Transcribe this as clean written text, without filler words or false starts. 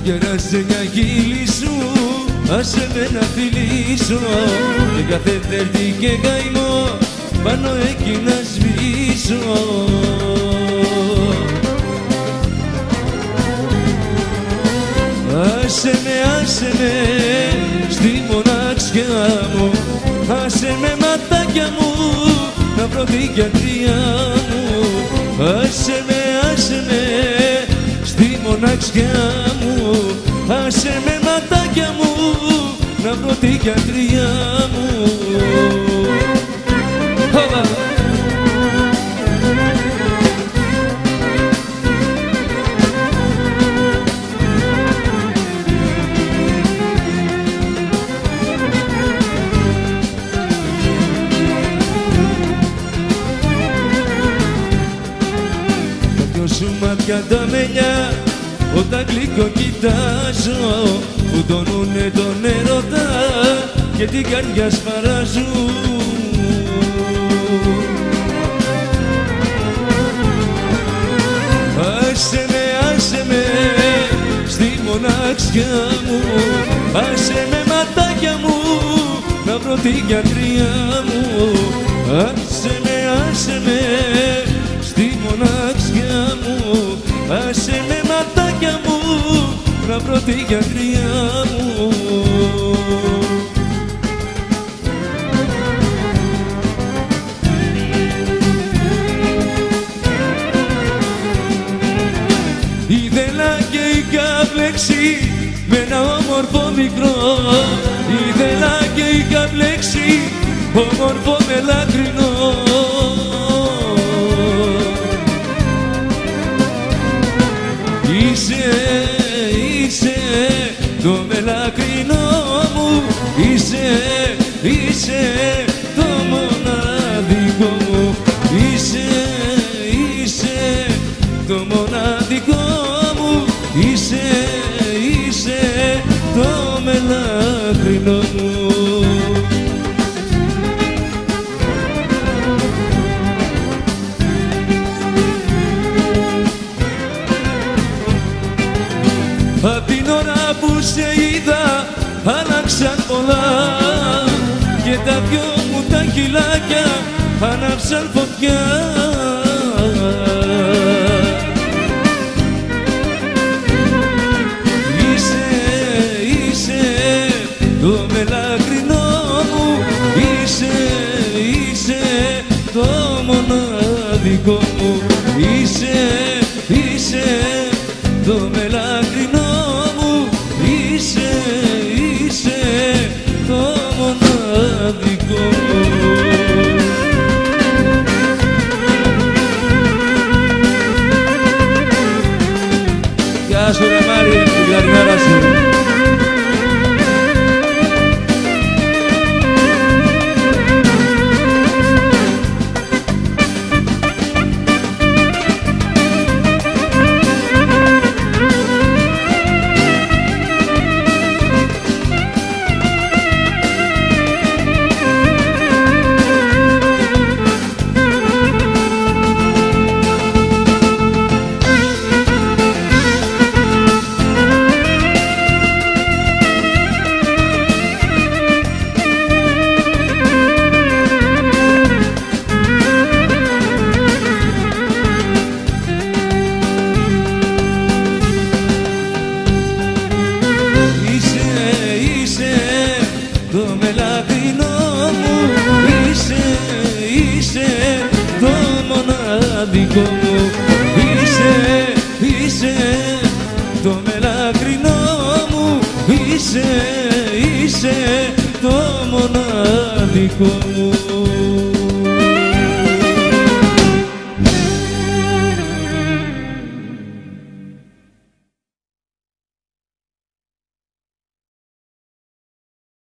Γέρασε μια χείλη σου, άσε με να φιλήσω και κάθε Τέρτη και καημό πάνω εκεί να σβήσω. Άσε με στη μοναξιά μου, άσε με ματάκια μου να βρω την γιατριά μου. Άσε με στη μοναξιά μου, άσε με ματάκια μου να βρω την γιατριά μου. Σου μάτια τα μελιά όταν γλυκό κοιτάζω, φουντώνουνε τον έρωτα και την καρδιά σπαράζουν. Άσε με στη μοναξιά μου, άσε με ματάκια μου να βρω την γιατριά μου. Άσε με στη μοναξιά μου, άσε με ματάκια μου να βρω την γιατριά μου. Ήθελα και είχα μπλέξει με ένα όμορφο μικρό, ήθελα και είχα μπλέξει όμορφο μελαχρινό. Είσαι το μελαχρινό μου, είσαι το μοναδικό μου, είσαι το μοναδικό μου, είσαι το μελαχρινό μου. Απ' την ώρα που σε είδα άλλαξαν πολλά και τα δυο μου τα χειλάκια άναψαν φωτιά. Είσαι το μελαχρινό μου, είσαι το μοναδικό μου, είσαι το μελαχρινό μου, είσαι το μοναδικό μου. Γεια σου ρε Μάρη, την κλαρινάρα σου. Το μελαχρινό μου, είσαι το μοναδικό μου, είσαι το μελαχρινό μου, είσαι το μοναδικό μου.